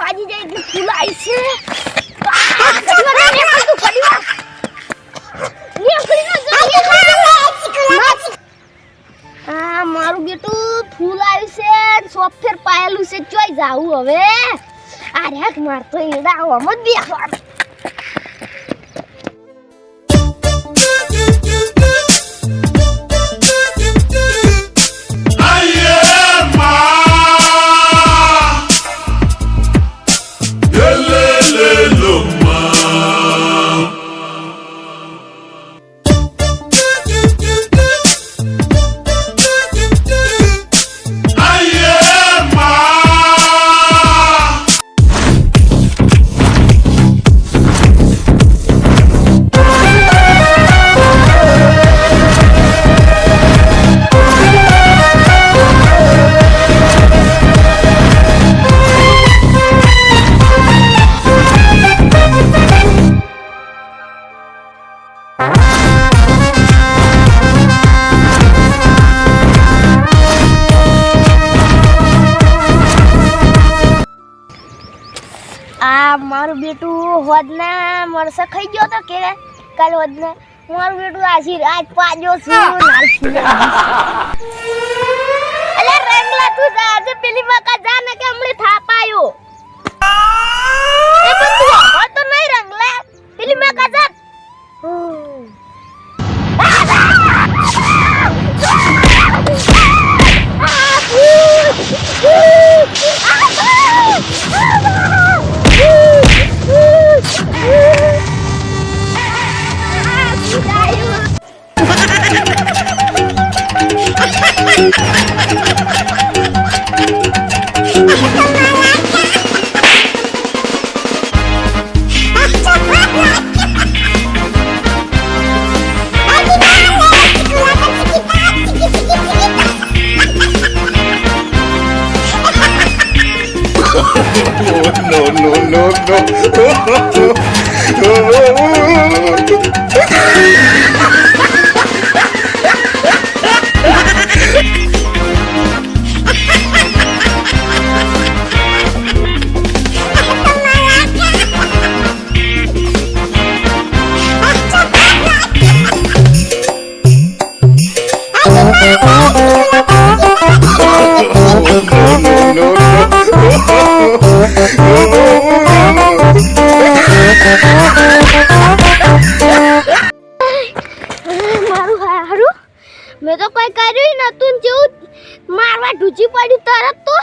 વાજી જાય એટલે ફૂલ આવી છે મારું બેટું ફૂલ આવ્યું છે સોફ્ટવેર પાયેલું છે ચોઈ જાવું હવે આ રેક મારતો એડા આમ જ બેસવા મારું બેટું હોદના મરસા ખાઈ ગયો તો કે કાલ હોદના મારું બેટું આજ પાજો છું અલે રંગલા તું જા આજે પેલી વખત જા ને કે હમણે થાપાયો એ પણ તું હવે તો નહીં રંગલા પેલી વખત જા No. મેં તો કોઈ કર્યું નતું જેવું મારવા ઢૂચી પડ્યું તરત તો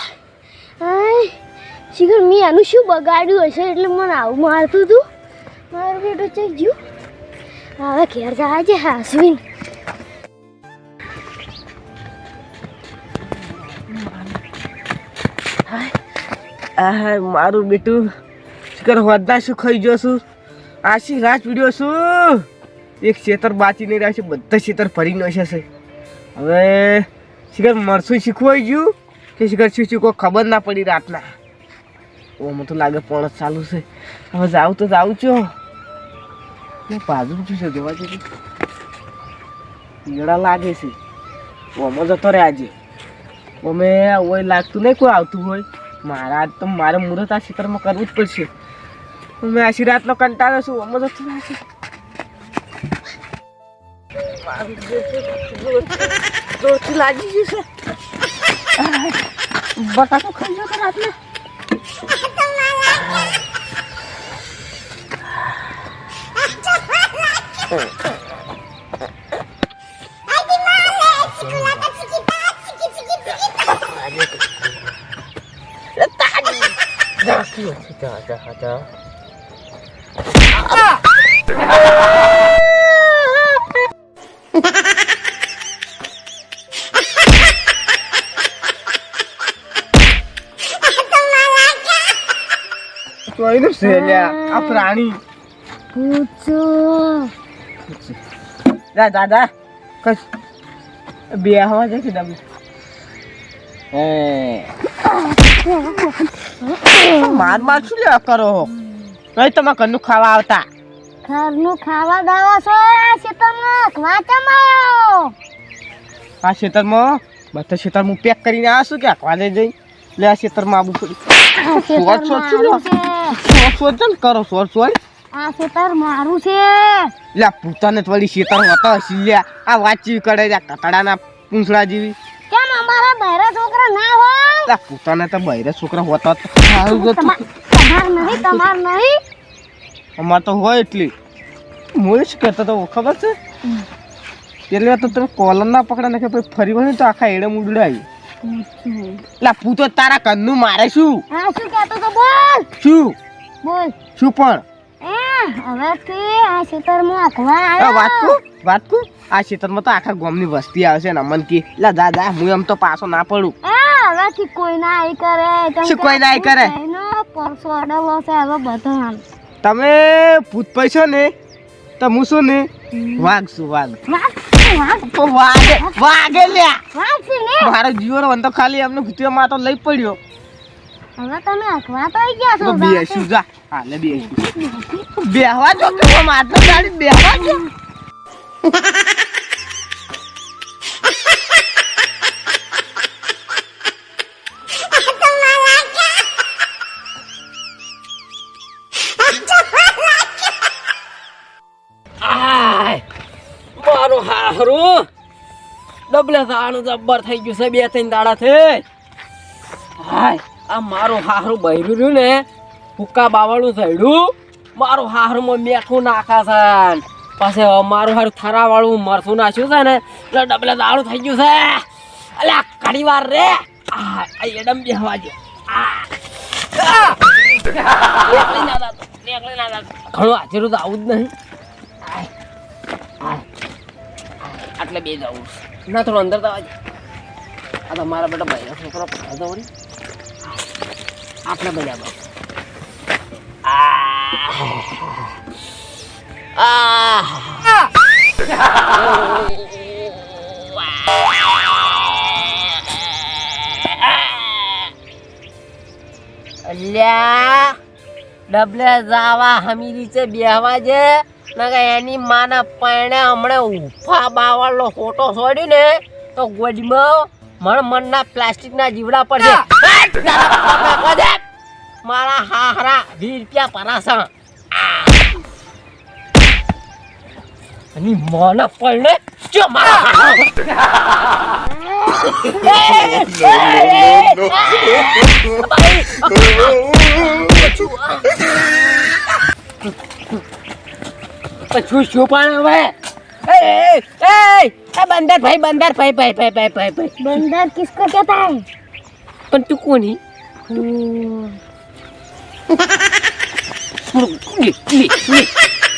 શીખર મેં એનું શું બગાડ્યું હશે એટલે મને આવું મારતું હતું મારું બેટું ચઈ ગયું હવે ઘેર જાય છે હાસવીન મારું બેટું શીખર હોદના શું ખાઈ ગયો છું આશી રાત પીડ્યો છું એક ખેતર બાચી નહીં રહ્યા છે બધા ખેતર ભરી નાખ્યા છે હવે શિખર મરસું શીખવાઈ ગયું કે શિખર શું કોઈ ખબર ના પડી રાતના ઓમાં તો લાગે પણ ચાલુ છે હવે જાઉં છો બાજુ શું છે જોવા જઈએ ઈડા લાગે છે ઓમાં જતો રહે આજે ઓમે ઓય લાગતું નહીં કોઈ આવતું હોય મારા આજ તો મારે મુહૂર્ત આ ખેતરમાં કરવું જ પડશે મેં આશી રાતનો કંટાળ્યો છું ઓમાં જતો રહે છે જોરથી લાગી ગયું છે બટાકો ખાઈ ગયો કે રાતને જોઈને સેલ્યા આ પ્રાણી પૂછો દાદા કસ બે હવા છે કે દમ માર શું લે કરો કઈ તમે ઘરનું ખાવા આવતા ઘરનું ખાવા દાવા છો ખેતરમાં વાંચમાયો આ ખેતરમાં બધા ખેતરમાં પેક કરીને આવશું કે આખવા લઈ જઈ લે આ ખેતરમાં આવું પડી સોચ ને કરો સોચ આ ખેતર મારું છે. લે પૂતાને થોડી ખેતર હોતા હશે લે આ વાંચી કરે લે કટડાના પૂંછડા જેવી કેમ અમારા બહેરા છોકરા ના હોય? લે પૂતાને તો બૈરા છોકરા હોતા તો સારું હતું. તમાર નહીં અમાર તો હોય એટલી હું જ કહેતો તો ખબર છે એટલે તો તમે કોલર ના પકડા નાખે પછી ફરી વળે તો આખા એડે ઉડાવી. લા પૂતો તારા કન્નું મારે શું હા શું કહેતો તો બોલ શું પણ હવેથી આ ખેતરમાં અખવા આ આવ્યો. વાત કુ આ ખેતરમાં તો આખા ગામની વસ્તી આવે છે ને અમન કી લા દાદા હું એમ તો પાછો ના પડું. હવેથી કોઈ ના આઈ કરે. શું કોઈ ના આઈ કરે? એનો પરસો અડલો છે હવે બધા. તમે ભૂત પૈસો ને તો હું શું ને વાઘ છું વાઘ લ્યા મારો જીવર વંતો ખાલી એમને ઘૂંટિયામાં તો લઈ પડ્યો. હવે તમે અખવા તો આવી ગયા છો. બેસું જા હાલે બેસું બેહવા જો કે માત્ર ગાડી બેહવા જો. મારું હારું ડબલે દાણું જબ્બર થઈ ગયું છે. 2-3 દાડા છે. હાય આ મારું હારું બહેરું રહ્યું ને હુક્કા બાવળું થયું. મારું હારું મેઠું નાખા છે પછી મારું હારું થરા વાળું મરસું નાખ્યું છે ને એટલે ડબલે દાણું થઈ ગયું છે. અલ્યા ઘડી વાર રે આ એડમ બેહવા દે. ઘણું હાજરું તો આવું જ નહીં. આટલે બે જવું ના થોડું અંદર તો આજે આ તો મારા બેટા ભાઈ છોકરો પાડો વળી આટલે બધા બસ અલ્યા ડબલે જાવા હમીરી છે બેહવા જે એની માના પાણે હમણાં ઉફા બાવળનો ફોટો છોડી ને તો ગોડીમાં મણના પ્લાસ્ટિકના જીવડા પર છે. મારા હારા 20 રૂપિયા પરાસા અને માના પાણે જો મારા શું પણ હવે बंदर भाई बंदर भाई भाई भाई भाई भाई भाई बंदर किसको कहता है? पण तू कोणी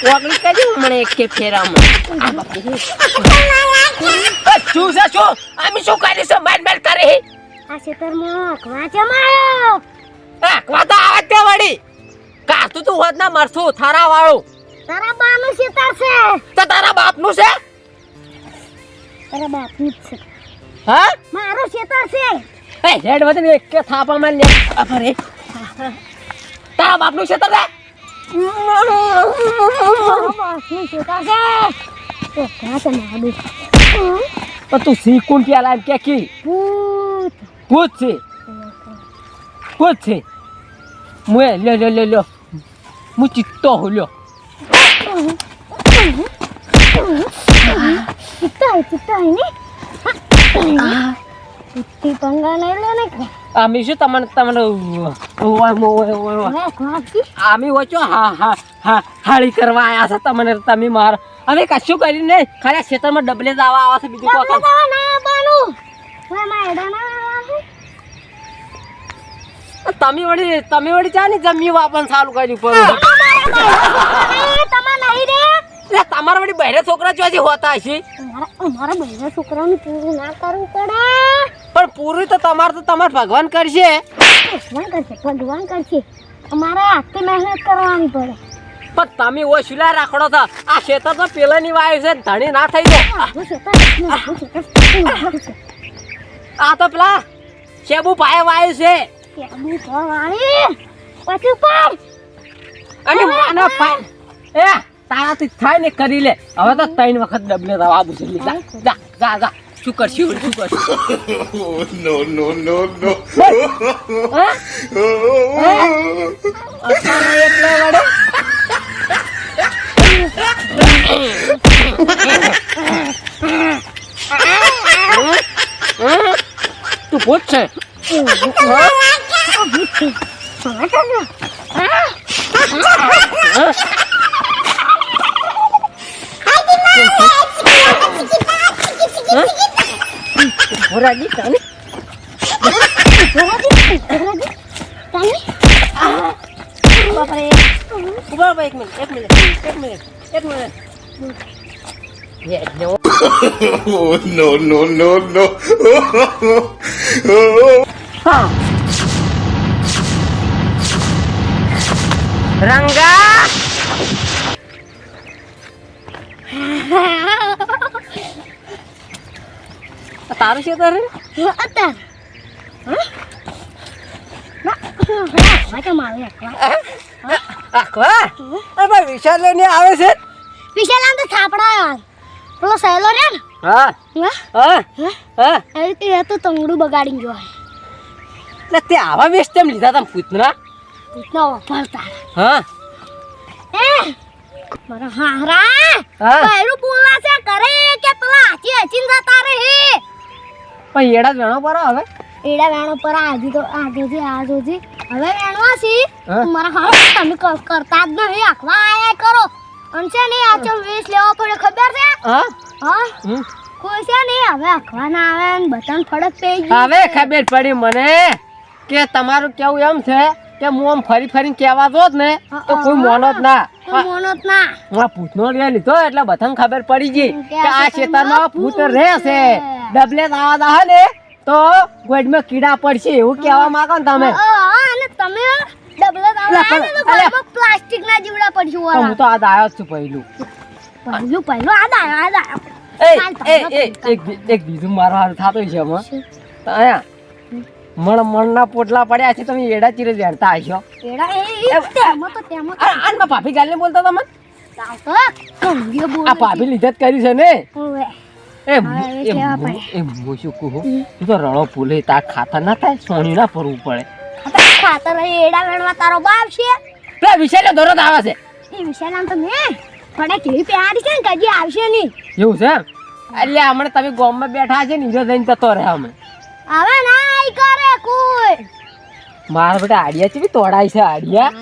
वागली कधी म्हणे एक फेराમાં શું છે શું આમી શું કરી છે માર માર કરે આ ખેતરમાં અખવા જમાયો. અખવા તો આવે તે વળી કાતું તું હોત ના મરસું થારા વાળું. તારા બાનું ખેતર છે. તો તારા બાપનું છે? તારા બાપનું જ છે. હા મારું ખેતર છે. એ રેડ વતન એક કે થાપા માર લે અરે તારા બાપનું ખેતર છે? મારું બાપનું ખેતર છે. તો કાતે મારું તો તું શીખું કે લાવ કે કી ભૂત ભૂત છે ભૂત છે મુએ લે લે લે લે મુ ચિત્તો હો લ્યો ચિત્તા હે ને ચિત્તી પંગા નહીં લે ને આમી શું તમને તમને આમી વચો હા હા હા હાળી કરવા આયા છે તમને તમે માર હવે કશું કરી નહીં ખાલી ખેતરમાં ડબલે જ આવા આવે છે બીજું કોઈ કામ ના બાનું ઓય માયડા ના તમે વળી ચાની જમી વાપન ચાલુ કર્યું પર તમાર નહીં રે એટલે તમારા વળી બહેરે છોકરા ચોથી હોતા હશે અમારા બહેરા છોકરાને પૂરું ના કરવું પડે પણ પૂરું તો તમારે ભગવાન કરશે ભગવાન કરશે અમારે હાથથી મહેનત કરવાની પડે પણ તમે ઓછુલા રાખડો છો આ ખેતર તો પેલાની વાયુ છે ધણી ના થઈ જાય આ તો પેલા શેબુ ભાઈ વાયુ છે પછી ઉપર અને માના ભાઈ એ તારાથી થાય ને કરી લે હવે તો 3 વખત ડબલે દવા પૂછી જા જા જા જા શું કરશું શું કરશું હા? અત્યારે એકલા વડે તું ભૂત છે ભોરાજી તાને ઉભા એક મિનિટ રંગા તારું છે તારે આખવા ભાઈ વિશાલ લઈને આવે છે વિશાલ આમ તો થાપડા પેલો સહેલો રે ને હા હા હા એ તો તંગડું બગાડી ગયો એટલે તે આવા વેસ્ટ કેમ લીધા તમે પૂતના પૂતનો વાપરતા હા મારા હારા હા પહેલું બોલા છે કરે કે પેલા હાચી હાચી જતા રે હે પણ એડા જ વેણો પર હવે એડા વેણો પર આગેથી હવે વેણવા છી હા. મારા હારા તમે કરતા જ નહીં આખવા આયા કરો અને છે ને આ ચો વેસ લેવા પડે ખબર છે હા હા હમ. કોઈ છે ને હવે આખવા ના આવે ને બધાને ફરક પડી ગઈ હવે ખબર પડી મને કે તમારું કેવું એમ છે કે હું આમ ફરી ફરીને કહેવા દો જ ને તો કોઈ મોનો જ ના કોઈ મોનો જ ના આ ભૂતનો રે લીધો એટલે બધાને ખબર પડી ગઈ કે કે આ આ ખેતરમાં ખેતરમાં ભૂત ભૂત રહે છે. છે ડબલે દાવા દા ને તો ગોડમાં કીડા પડશે એવું કહેવા માંગો ને તમે અને તમે ડબલ દાવા પ્લાસ્ટિક ના જીવડા પડશું તો હું તો આ દાયો જ છું પહેલું પહેલું આ દાયો એક બીજું મારો હાલ થતો છે હમણાં તો અહીંયા મણના પોટલા પડ્યા છે તમે એડા ચીરે વેરતા હશો આ ભાભી ગાલને બોલતા તમે આ ભાભી લીધે જ કરી છે ને એ હું શું કહું તું તો રણો ફૂલે તાર ખાતા ના થાય સોની ના ફરવું પડે ખાતર એડા વેણવા તારો બાપ છે પેલા વિષય દોરત આવે છે એ વિશાલ આમ તમે થોડા કેવી પ્યારી છે ને કદી આવશે નહીં એવું છે એટલે હમણાં તમે ગામમાં બેઠા છે ને ઈજો જઈને જતો રહે અમે હવે ના કરે કોઈ મારા બેટા આડિયા છે બી તોડાય છે આડિયા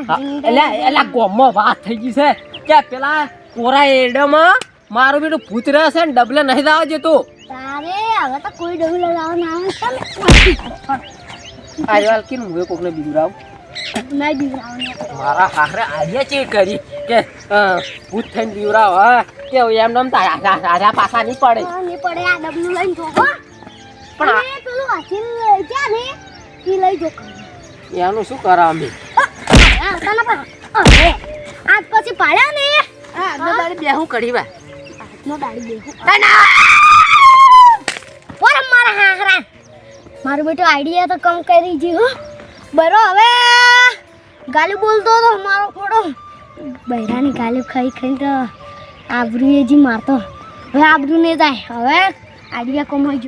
હા, એટલે ગામમાં વાત થઈ ગઈ છે કે પેલા કોરા એડામાં મારું બેટું ભૂત રહે છે ને ડબલે નહીં દાવા જતું તારે હવે તો કોઈ ડબલ લાવવા ના આવે આજવાલ કે હું કોકને બીવરાવ નહીં દીવરાવને મારા હારે આડિયા ચેક કરી કે ભૂત થઈને બીવરાવ હા કે એમ નામ તો આજા પાછા નહીં પડે નહીં પડે આ ડબલું લઈને જોકો પણ આ- અને પેલું વાંચી લઈ જા ને એ લઈ જો એનું શું કરા અમે તને પણ અરે આજ પછી પાડ્યા ને બે હું કરી વા આજનો દાડી દેખું ઓર મારા હારા મારું બેટું આઈડિયા તો કમ કરી જી હો બરો હવે ગાલી બોલતો તો મારો ફોટો બૈરાની ગાલી ખાઈ ખાઈ તો આબરૂ એ જી મારતો હવે આબરૂ નહીં જાય હવે આઈડિયા કમાઈ